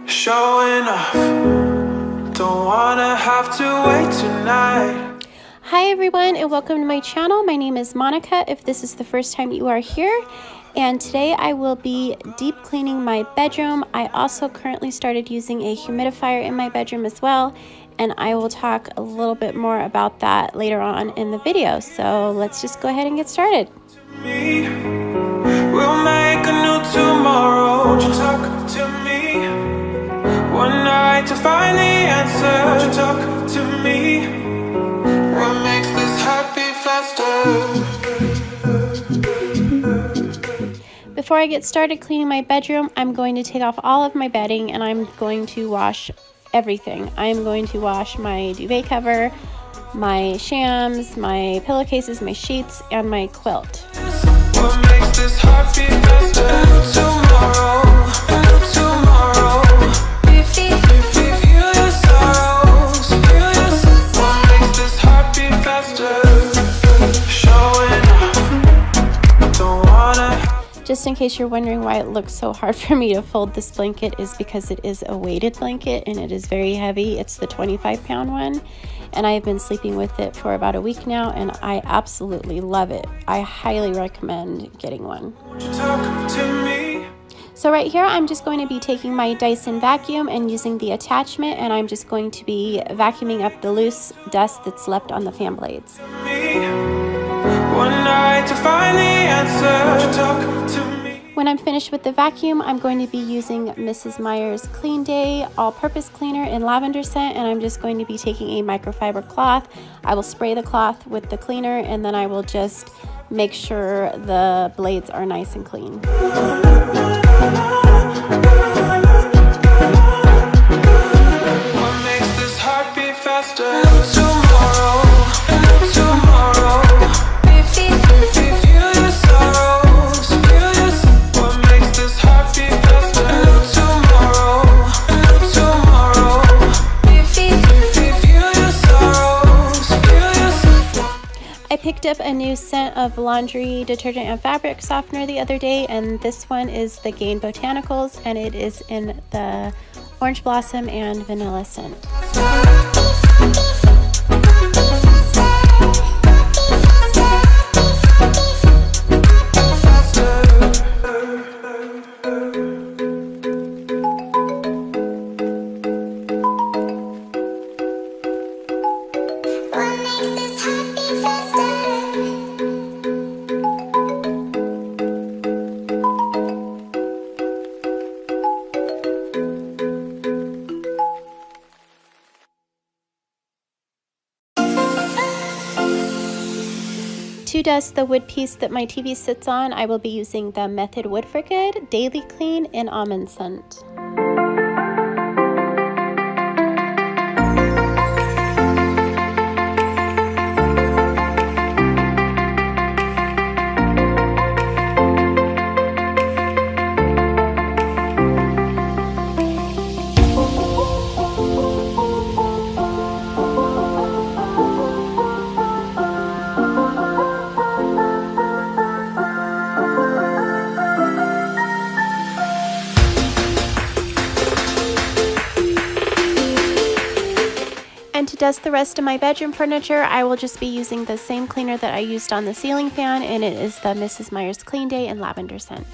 Showing off, don't wanna have to wait tonight. Hi everyone and welcome to my channel. My name is Monica if this is the first time you are here, and today I will be deep cleaning my bedroom. I also currently started using a humidifier in my bedroom as well, and I will talk a little bit more about that later on in the video. So let's just go ahead and get started. We'll make a new tomorrow. Won't you talk to me? One night to find the answer. Won't you talk to me? What makes this happy faster? Before I get started cleaning my bedroom, I'm going to take off all of my bedding and I'm going to wash everything. I'm going to wash my duvet cover, my shams, my pillowcases, my sheets, and my quilt. What makes this heart beat faster? A new tomorrow, a new tomorrow. Feel your sorrows, feel your sorrows. What makes this heart beat faster? Showing off, don't wanna. Just in case you're wondering why it looks so hard for me to fold this blanket, is because it is a weighted blanket and it is very heavy. It's the 25-pound one. And I've been sleeping with it for about a week now, and I absolutely love it. I highly recommend getting one. So right here, I'm just going to be taking my Dyson vacuum and using the attachment, and I'm just going to be vacuuming up the loose dust that's left on the fan blades. One night to find the answer. When I'm finished with the vacuum, I'm going to be using Mrs. Meyers Clean Day all-purpose cleaner in lavender scent, and I'm just going to be taking a microfiber cloth. I will spray the cloth with the cleaner, and then I will just make sure the blades are nice and clean. What makes this heart beat faster? Tomorrow, tomorrow. Feel your sorrows, feel your sorrows. What makes this heart beat faster? Tomorrow, tomorrow. Feel your sorrows, feel your sorrows. I picked up a new scent of laundry detergent and fabric softener the other day, and this one is the Gain Botanicals, and it is in the orange blossom and vanilla scent. To dust the wood piece that my TV sits on, I will be using the Method Wood for Good Daily Clean in almond scent. And to dust the rest of my bedroom furniture, I will just be using the same cleaner that I used on the ceiling fan, and it is the Mrs. Meyers Clean Day in lavender scent.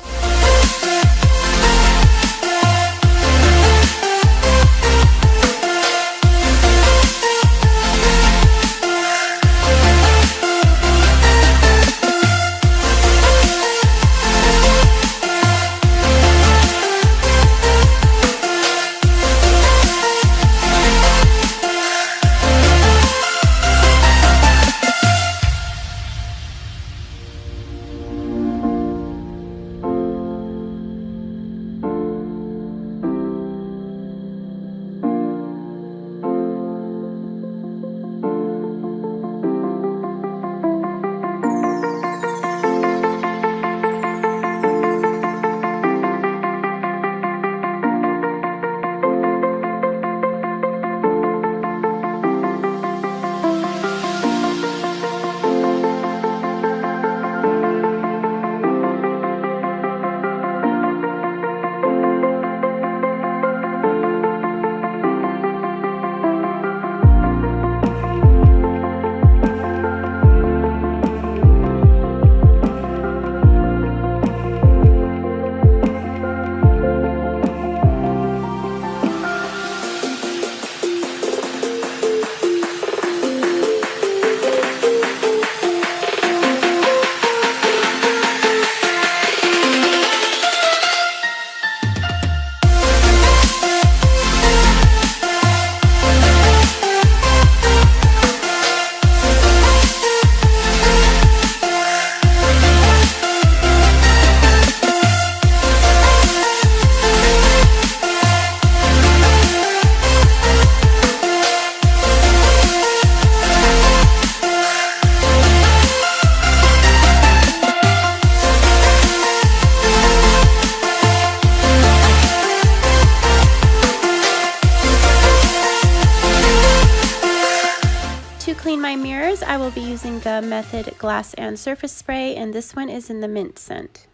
my mirrors, I will be using the Method Glass and Surface Spray, and this one is in the mint scent.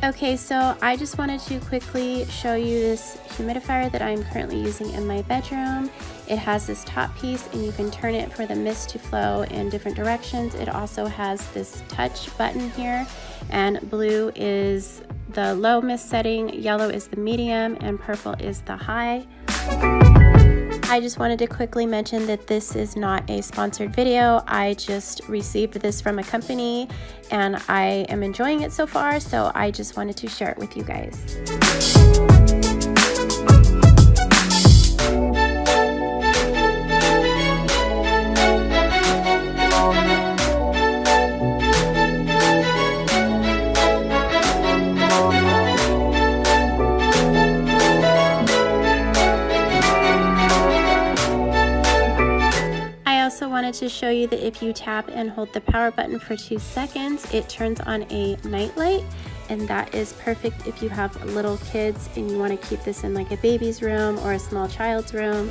Okay, so I just wanted to quickly show you this humidifier that I'm currently using in my bedroom. It has this top piece and you can turn it for the mist to flow in different directions. It also has this touch button here, and blue is the low mist setting, yellow is the medium, and purple is the high. I just wanted to quickly mention that this is not a sponsored video. I just received this from a company and I am enjoying it so far, so I just wanted to share it with you guys. Wanted to show you that if you tap and hold the power button for 2 seconds, it turns on a night light, and that is perfect if you have little kids and you want to keep this in like a baby's room or a small child's room.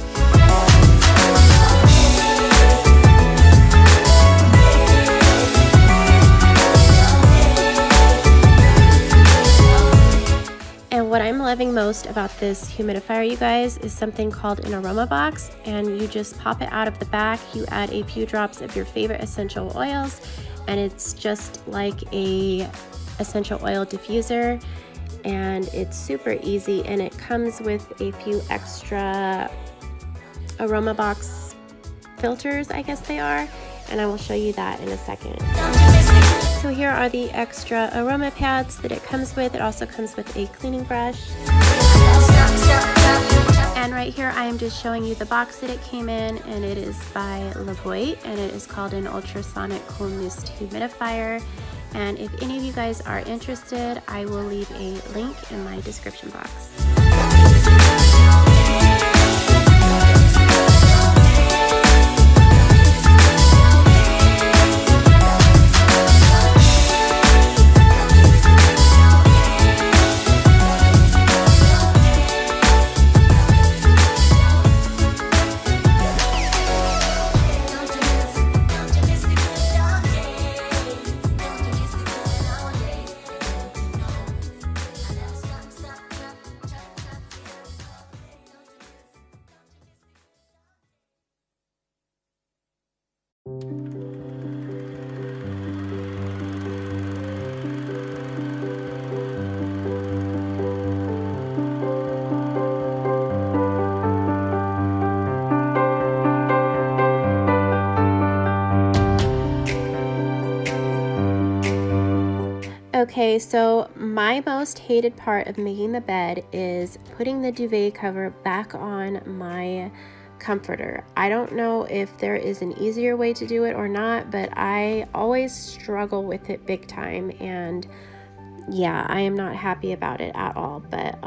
And what I'm loving most about this humidifier, you guys, is something called an aroma box, and you just pop it out of the back. You add a few drops of your favorite essential oils, and it's just like a essential oil diffuser, and it's super easy, and it comes with a few extra aroma box filters, I guess they are, and I will show you that in a second. So here are the extra aroma pads that it comes with. It also comes with a cleaning brush. And right here I am just showing you the box that it came in, and it is by Levoit, and it is called an ultrasonic cool mist humidifier. And if any of you guys are interested, I will leave a link in my description box. Okay, so my most hated part of making the bed is putting the duvet cover back on my comforter. I don't know if there is an easier way to do it or not, but I always struggle with it big time, and yeah, I am not happy about it at all. But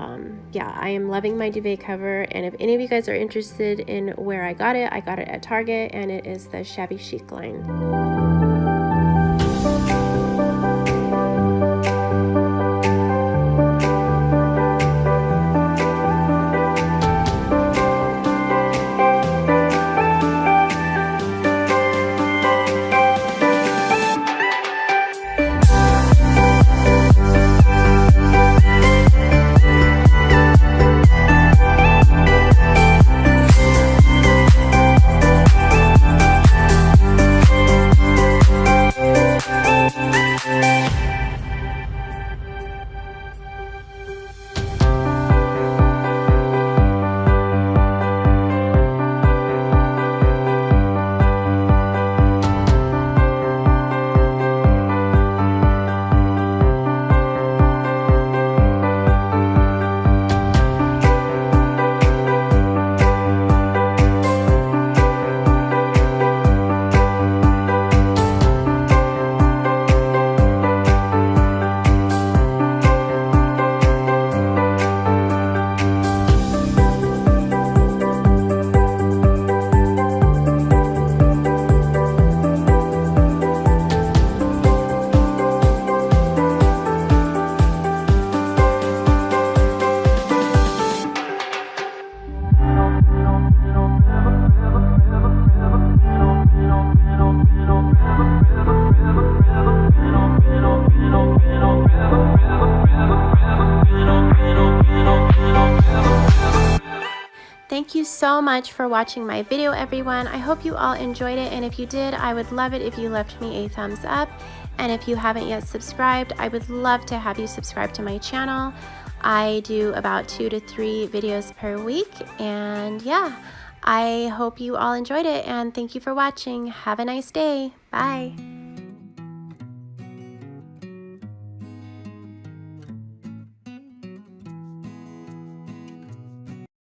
yeah, I am loving my duvet cover. And if any of you guys are interested in where I got it at Target, and it is the Shabby Chic line. Thank you so much for watching my video, everyone. I hope you all enjoyed it, and if you did, I would love it if you left me a thumbs up. And if you haven't yet subscribed, I would love to have you subscribe to my channel. I do about 2 to 3 videos per week, and yeah, I hope you all enjoyed it, and thank you for watching. Have a nice day. Bye.